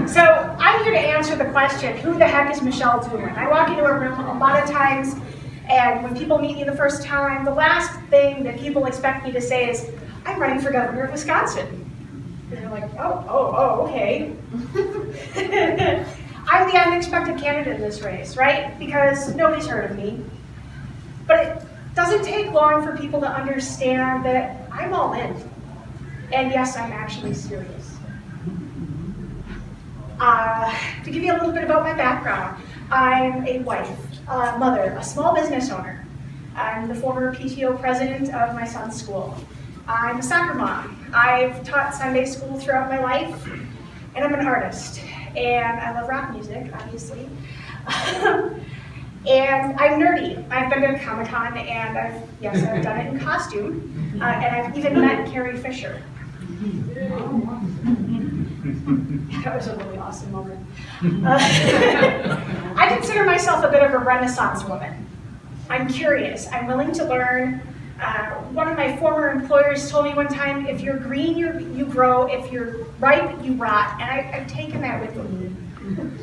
So I'm here to answer the question, who the heck is Michelle Doolan? I walk into a room a lot of times, and when people meet me the first time, the last thing that people expect me to say is, I'm running for governor of Wisconsin. And they're like, oh, okay. I'm the unexpected candidate in this race, right? Because nobody's heard of me. But it doesn't take long for people to understand that I'm all in. And yes, I'm actually serious. To give you a little bit about my background, I'm a wife, a mother, a small business owner. I'm the former PTO president of my son's school. I'm a soccer mom. I've taught Sunday school throughout my life, and I'm an artist. And I love rock music, obviously. And I'm nerdy. I've been to Comic-Con, and I've done it in costume. And I've even met Carrie Fisher. That was a really awesome moment. I consider myself a bit of a Renaissance woman. I'm curious. I'm willing to learn. One of my former employers told me one time, if you're green, you grow. If you're ripe, you rot. And I've taken that with me.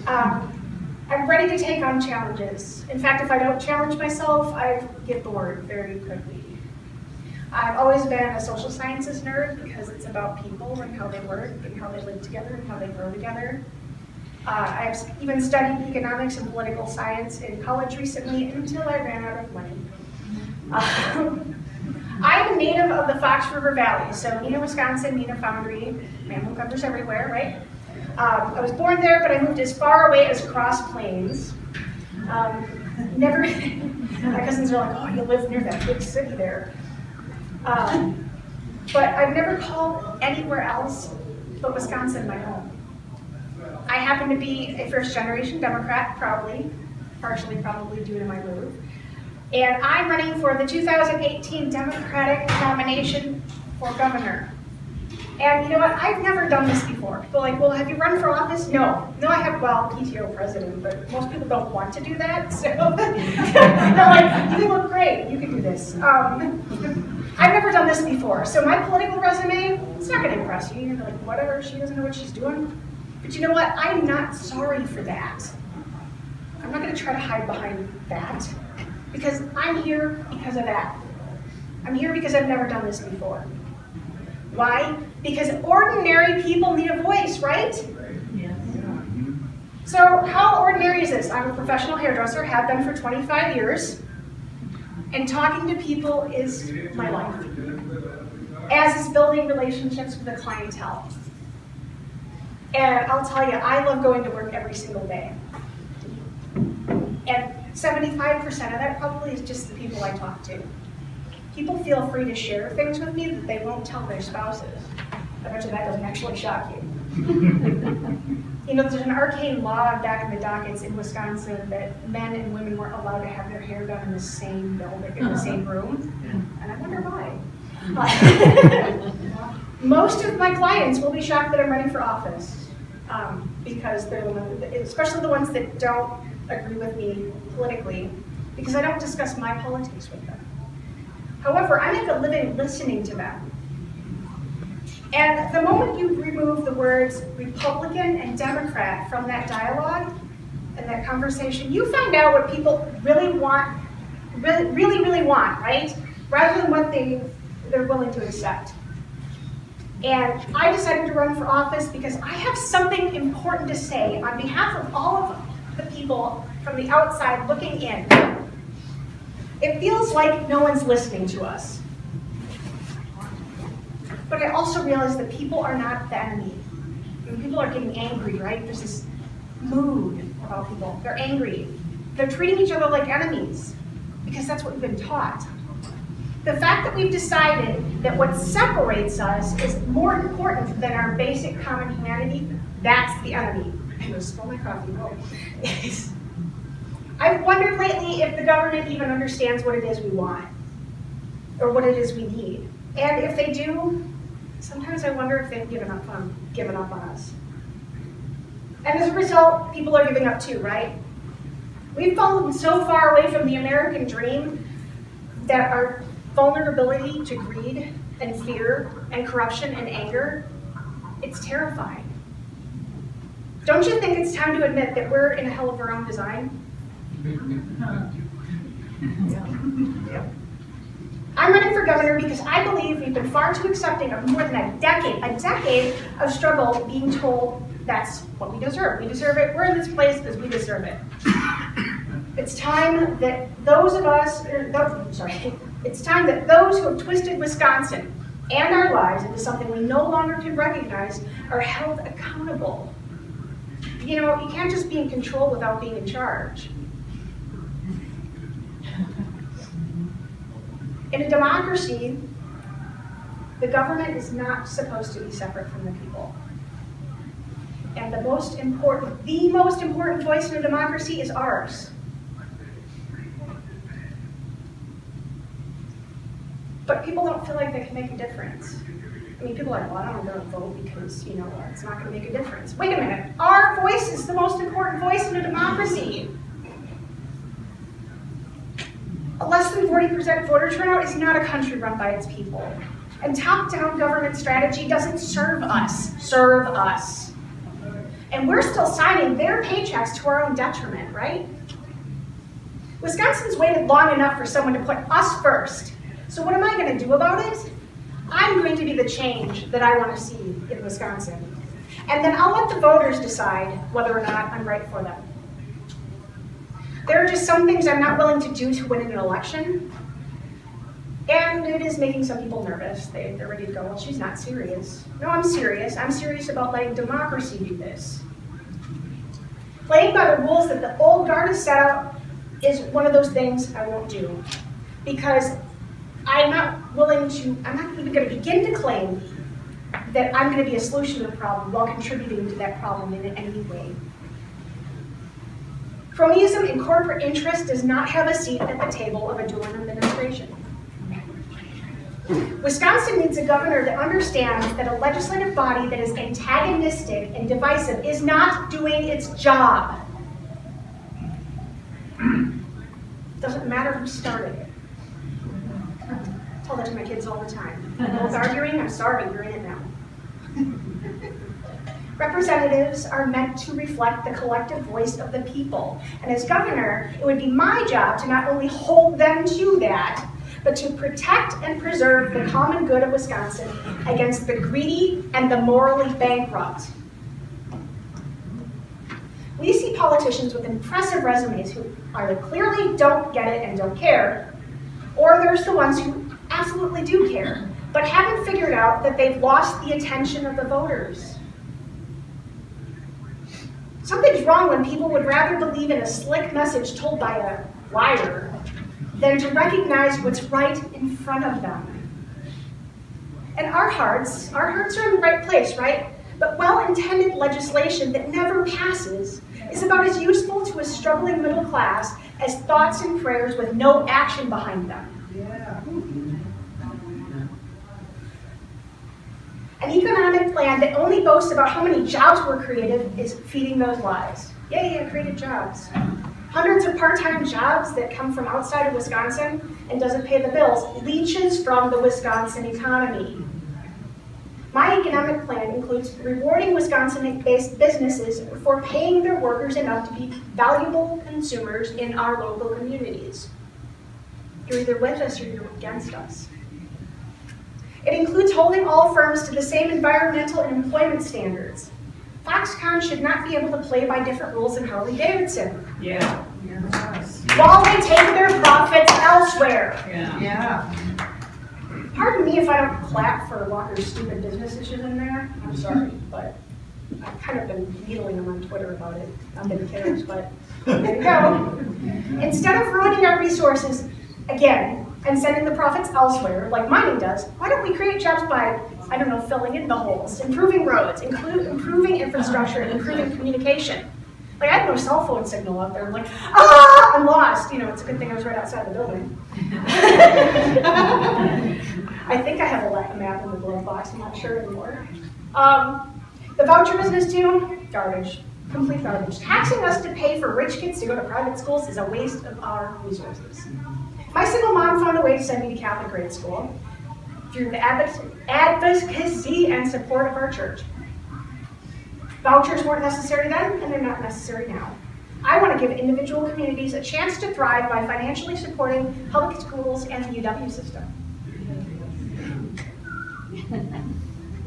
I'm ready to take on challenges. In fact, if I don't challenge myself, I get bored very quickly. I've always been a social sciences nerd because it's about people and how they work and how they live together and how they grow together. I've even studied economics and political science in college recently until I ran out of money. I'm a native of the Fox River Valley, so Neenah, Wisconsin, Neenah Foundry, mammal covers everywhere, right? I was born there, but I moved as far away as Cross Plains. My cousins are like, oh, you live near that big city there. But I've never called anywhere else but Wisconsin my home. I happen to be a first-generation Democrat, partially probably due to my move. And I'm running for the 2018 Democratic nomination for governor. And you know what, I've never done this before. People are like, well, have you run for office? No, I have, PTO president, but most people don't want to do that. So they're like, you look great, you can do this. I've never done this before. So my political resume, it's not gonna impress you. You're like, whatever, she doesn't know what she's doing. But you know what, I'm not sorry for that. I'm not gonna try to hide behind that. Because I'm here because of that. I'm here because I've never done this before. Why? Because ordinary people need a voice, right? Yes. So how ordinary is this? I'm a professional hairdresser, have been for 25 years, and talking to people is my life, as is building relationships with the clientele. And I'll tell you, I love going to work every single day. And 75% of that probably is just the people I talk to. People feel free to share things with me that they won't tell their spouses. I bet you that doesn't actually shock you. You know, there's an arcane law back in the dockets in Wisconsin that men and women weren't allowed to have their hair done in the same building, in the same room. And I wonder why. Most of my clients will be shocked that I'm running for office because they're the ones, especially the ones that don't agree with me politically, because I don't discuss my politics with them. However, I make a living listening to them. And the moment you remove the words Republican and Democrat from that dialogue and that conversation, you find out what people really want, really want, right? Rather than what they're willing to accept. And I decided to run for office because I have something important to say on behalf of all of the people from the outside looking in. It feels like no one's listening to us. But I also realize that people are not the enemy. When people are getting angry, right? There's this mood about people. They're angry. They're treating each other like enemies because that's what we've been taught. The fact that we've decided that what separates us is more important than our basic common humanity, that's the enemy. I'm gonna spill my coffee. Oh. I've wondered lately if the government even understands what it is we want or what it is we need. And if they do, sometimes I wonder if they've given up on us. And as a result, people are giving up too, right? We've fallen so far away from the American dream that our vulnerability to greed and fear and corruption and anger, it's terrifying. Don't you think it's time to admit that we're in a hell of our own design? Yeah. I'm running for governor because I believe we've been far too accepting of more than a decade of struggle being told that's what we deserve. We deserve it. We're in this place because we deserve it. It's time that it's time that those who have twisted Wisconsin and our lives into something we no longer can recognize are held accountable. You know, you can't just be in control without being in charge. In a democracy, the government is not supposed to be separate from the people. And the most important voice in a democracy is ours. But people don't feel like they can make a difference. I mean, people are like, well, I don't want to vote because, you know, it's not going to make a difference. Wait a minute. Our voice is the most important voice in a democracy. A less than 40% voter turnout is not a country run by its people. And top-down government strategy doesn't serve us. And we're still signing their paychecks to our own detriment, right? Wisconsin's waited long enough for someone to put us first. So what am I going to do about it? I'm going to be the change that I want to see in Wisconsin. And then I'll let the voters decide whether or not I'm right for them. There are just some things I'm not willing to do to win an election. And it is making some people nervous. They're ready to go, well, she's not serious. No, I'm serious. I'm serious about letting democracy do this. Playing by the rules that the old guard has set out is one of those things I won't do. Because I'm not even going to begin to claim that I'm going to be a solution to the problem while contributing to that problem in any way. Cronyism and corporate interest does not have a seat at the table of a Doolan administration. Wisconsin needs a governor that understands that a legislative body that is antagonistic and divisive is not doing its job. Doesn't matter who started it. I tell that to my kids all the time. Both arguing, I'm sorry, you're in it now. Representatives are meant to reflect the collective voice of the people. And as governor, it would be my job to not only hold them to that, but to protect and preserve the common good of Wisconsin against the greedy and the morally bankrupt. We see politicians with impressive resumes who either clearly don't get it and don't care, or there's the ones who absolutely do care, but haven't figured out that they've lost the attention of the voters. Something's wrong when people would rather believe in a slick message told by a liar than to recognize what's right in front of them. And our hearts are in the right place, right? But well-intended legislation that never passes is about as useful to a struggling middle class as thoughts and prayers with no action behind them. Yeah. An economic plan that only boasts about how many jobs were created is feeding those lies. Yeah, created jobs. Hundreds of part-time jobs that come from outside of Wisconsin and doesn't pay the bills leeches from the Wisconsin economy. My economic plan includes rewarding Wisconsin-based businesses for paying their workers enough to be valuable consumers in our local communities. You're either with us or you're against us. It includes holding all firms to the same environmental and employment standards. Foxconn should not be able to play by different rules than Harley-Davidson. Yeah. Yes. While they take their profits elsewhere. Yeah. Pardon me if I don't clap for Walker's stupid business issues in there. I'm sorry, but I've kind of been needling him on Twitter about it. Nobody cares, but there you go. Instead of ruining our resources again and sending the profits elsewhere, like mining does, why don't we create jobs by, filling in the holes, improving roads, improving infrastructure, and improving communication? Like, I have no cell phone signal out there. I'm like, I'm lost. It's a good thing I was right outside the building. I think I have a map in the glove box. I'm not sure anymore. The voucher business too, garbage. Complete garbage. Taxing us to pay for rich kids to go to private schools is a waste of our resources. My single mom found a way to send me to Catholic grade school through the advocacy and support of our church. Vouchers weren't necessary then, and they're not necessary now. I want to give individual communities a chance to thrive by financially supporting public schools and the UW system.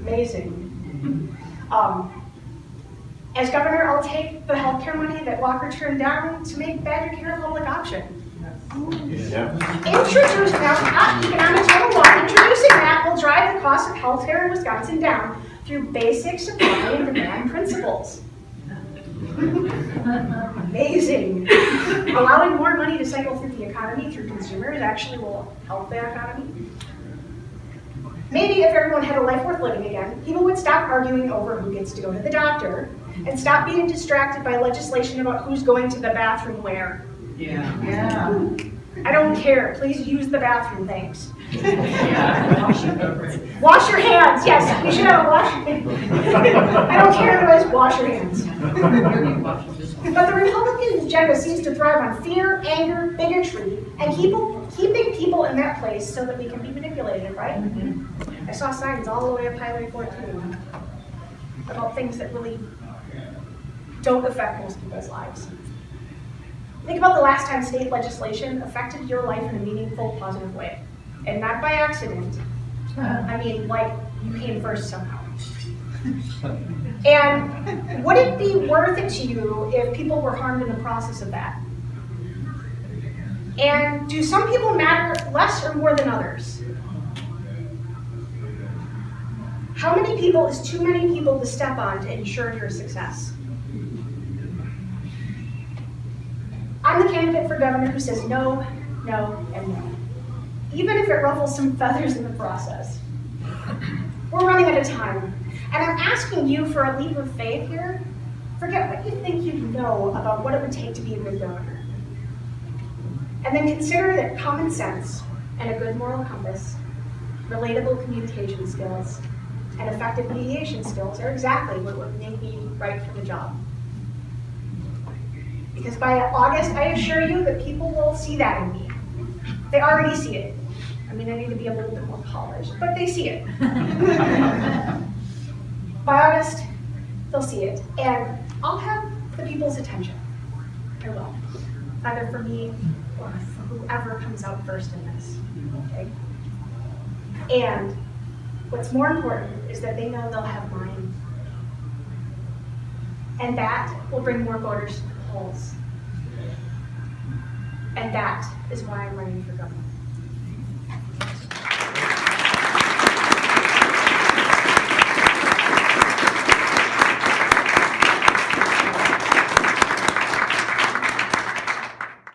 Amazing. As governor, I'll take the healthcare money that Walker turned down to make Badger Care a public option. Introduce now, economics 101, introducing that will drive the cost of healthcare in Wisconsin down through basic supply and demand principles. Amazing. Allowing more money to cycle through the economy through consumers actually will help the economy. Maybe if everyone had a life worth living again, people would stop arguing over who gets to go to the doctor and stop being distracted by legislation about who's going to the bathroom where. Yeah. I don't care. Please use the bathroom, thanks. Yeah. Wash your hands. Yes, we should have a wash. I don't care otherwise, wash your hands. But the Republican agenda seems to thrive on fear, anger, bigotry, and keeping people in that place so that we can be manipulated, right? I saw signs all the way up Highway 14 about things that really don't affect most people's lives. Think about the last time state legislation affected your life in a meaningful, positive way. And not by accident. I mean, like, you came first somehow. And would it be worth it to you if people were harmed in the process of that? And do some people matter less or more than others? How many people is too many people to step on to ensure your success? I'm the candidate for governor who says no, no, and no. Even if it ruffles some feathers in the process. We're running out of time. And I'm asking you for a leap of faith here. Forget what you think you know about what it would take to be a good governor. And then consider that common sense and a good moral compass, relatable communication skills, and effective mediation skills are exactly what would make me right for the job. Because by August, I assure you that people will see that in me. They already see it. I mean, I need to be a little bit more polished, but they see it. By August, they'll see it. And I'll have the people's attention. I will. Either for me or for whoever comes out first in this. Okay? And what's more important is that they know they'll have mine. And that will bring more voters to the polls. And that is why I'm running for governor.